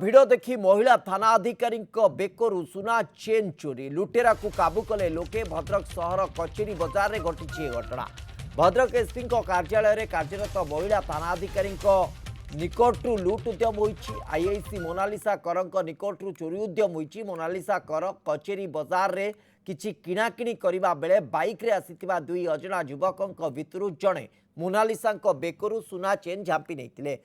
भिड़ देखी महिला थाना अधिकारी बेकरू सुना चेन चोरी लुटेरा को काबू कले लोके भद्रक सहर कचेरी बाजार में घटी घटना। भद्रक एसपी कार्यालय में कार्यरत महिला थाना अधिकारी निकटू लुट उद्यम होईछि। आईआईसी मोनालिसा कर निकटू चोरी उद्यम होईछि। मोनालिसा कर कचेरी बाजार रे किछि किणाकिणी करिबा बेले बाइक रे आसीथिबा दुई अजना युवकक भितरु जणे मोनालिसा बेकरू सुना चेन झांपी नैतिले।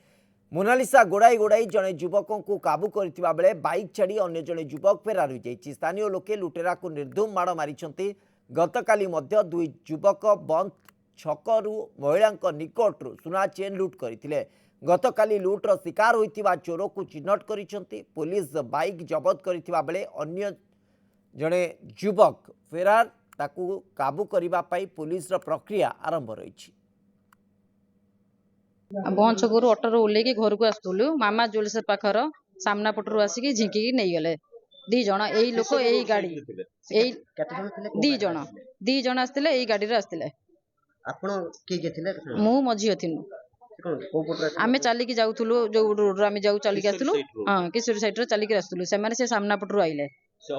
मोनालिसा गोड़ाई गोड़ाई जड़े युवक को काबू करथिबा बेले बाइक छाड़ी अन्य जड़े युवक फेरार हो जाइछि। स्थानीय लोके लुटेरा को निर्धूम माड़ मारिछंती। गतकाली मध्य दुई युवक बंद छकरू महिला निकटरू सुना चेन लुट करथिले। गतकाली लुट्र शिकार होइतिबा चोर को चिन्हट करिछंती। पुलिस बाइक जबत करथिबा बेले अन्य जड़े युवक फेरार ताकू काबू करिबा पाई पुलिस प्रक्रिया आरंभ रहिछि। बंच छकरू अटर ओल्लैकी घर को आसुलु मामा ज्वेलर्स पाखर सामना पटरू आसिकी झिंकी नहीं गले दी जण एई लोक एई गाड़ी एई दी जण आस्तिले एई गाड़ी रे आस्तिले। आपण के के थिले? मु मझी अथिनु आमे चालिकी जाउथुलु जो रोड आमे जाउ चालिकी आसुलु। हां किशोरी साइड रे चालिकी आसुलु सेमाने से सामना पटरू आइले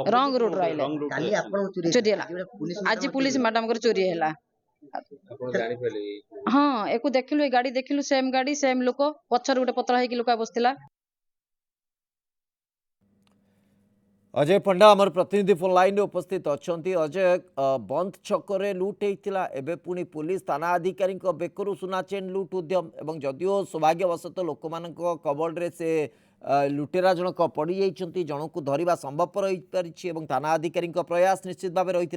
रंग रोड रे आइले। काली आपण चोरी हला आज पुलिस मैडम कर चोरी हला। हाँ एको देखिलु ए गाड़ी देखिलु सेम गाड़ी सेम लोक पछर गोटे पतला हेकी लोक बसतिला। अजय पंडा आमर प्रतिनिधि फोन लाइन में उपस्थित अच्छा। अजय बंद छकरे लुट होता एवं पुणी पुलिस थाना अधिकारी बेकरू सुना चेन लुट उद्यम एवं जदिओ सौभाग्यवशत लोक मान कबल से लुटेरा जनक पड़ जाइए जनक धरवा संभवपर हो पारि थाना अधिकारी प्रयास निश्चित भाव रही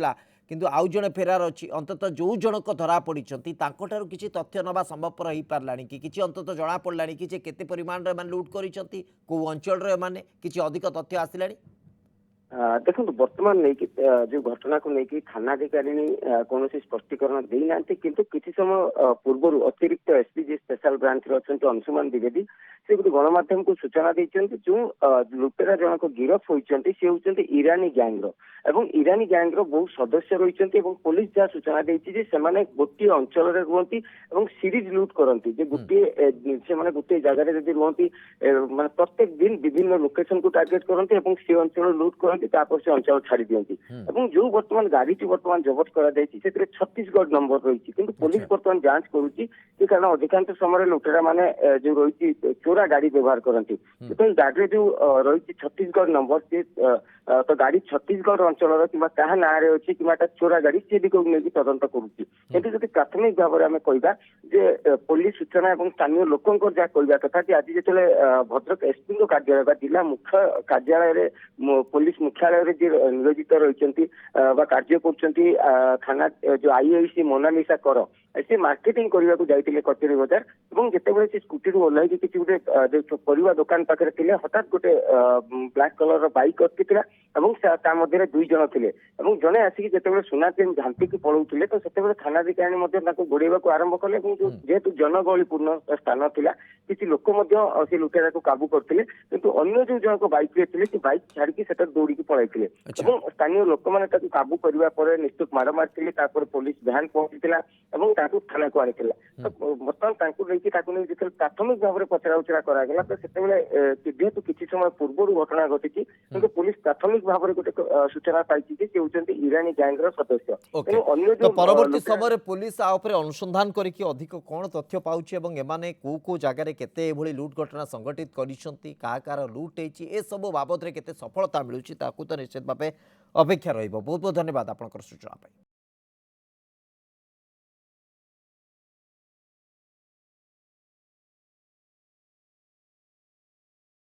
किंतु आउ जड़े फेरार अच्छी अंततः जो जनक धरा पड़ी किसी तथ्य नवा संभवपर हो पारा कि किसी अंततः जना पड़ा कि केते परिमाण में लुट कर अंचल किसी अधिक तथ्य आसला? देखो बर्तमान नहीं जो घटना को लेकिन थाना अधिकारी कौन स्पष्टीकरण देना किंतु किसी समय पूर्व अतिरिक्त एसपी जी स्पेशल ब्रांच अच्छा अंशुमान द्विवेदी से गोटे गणमाध्यम को सूचना देते जो लुटेरा जनक गिरफ होती सी होती इरानी गैंग्र एवं इरानी गैंग्र बहुत सदस्य रही पुलिस जहाँ सूचना देती से गोटे अंचल रुहति सीरीज लुट करती गोटे से गोटे जगह जब रुहति मैं प्रत्येक दिन विभिन्न लोकेशन को टार्गेट करते सी अंचल लुट करती से अंचल छाड़ी दिखती जो बर्तमान गाड़ी बर्तमान जबत कर छत्तीसगढ़ नंबर रही कि पुलिस बर्तमान जांच करुच्ची कारण अधिकांश समय लुटेरा माने जो रही चोरा गाड़ी व्यवहार करती गाड़ी जो रही छत्तीसगढ़ नंबर से तो गाड़ी छत्तीसगढ़ अंचल कि ना अच्छी कि चोरा गाड़ी सी दिख नहीं तदंत करुच्ची कि प्राथमिक भाव में कहवा जे पुलिस सूचना और स्थानीय लोकों जहाँ कहवा कथा कि आज जो भद्रक एसपी कार्यालय जिला मुख्य कार्यालय पुलिस मुख्यालय जी नियोजित रही कार्य कर थाना जो आईआईसी मोनालिसा कर से मार्केटिंग करने को जाते कचेरी बाजार और जितेबाला से स्कूटी ओह्ल किसी गोटे परिवा दुकान पाखे थे हठात गोटे ब्लैक कलर बाइक अटकी मध्य दुई जन थे जड़े आसिक जिते सुना चेन झांपिकी पलाऊे तो से थाना अधिकारी गोड़ेवा आरंभ कले जेहेतु जनगहलीपूर्ण स्थान था किसी लोक से लुटेरा को काबू करते किंतु अन्य जो जनक बाइक थे बाइक छाड़ी से दौड़ी पलैते स्थानीय लोक मैंने काबू करने निश्चित माड़ मारी पुलिस भ्यान पहुंची थाना को आनी तो बर्तमान प्राथमिक भाव में पचरा उचरा कराला तो जेहेतु किसी समय पूर्व घटना घटी कि पुलिस प्राथमिक भाव में गोटे सूचना पाई इरानी गैंग्र सदस्य तो परवर्ती समय पुलिस अनुसंधान करके अधिक कौन तथ्य पाउछि एवं एमाने को जगार केते लुट घटना संगठित करिसंती कार लुट होती ए सब बाबद केते सफलता मिलुछि ताकू तो निश्चित भाव अपेक्षा रहिबो। बहुत बहुत धन्यवाद आपनकर सूचना।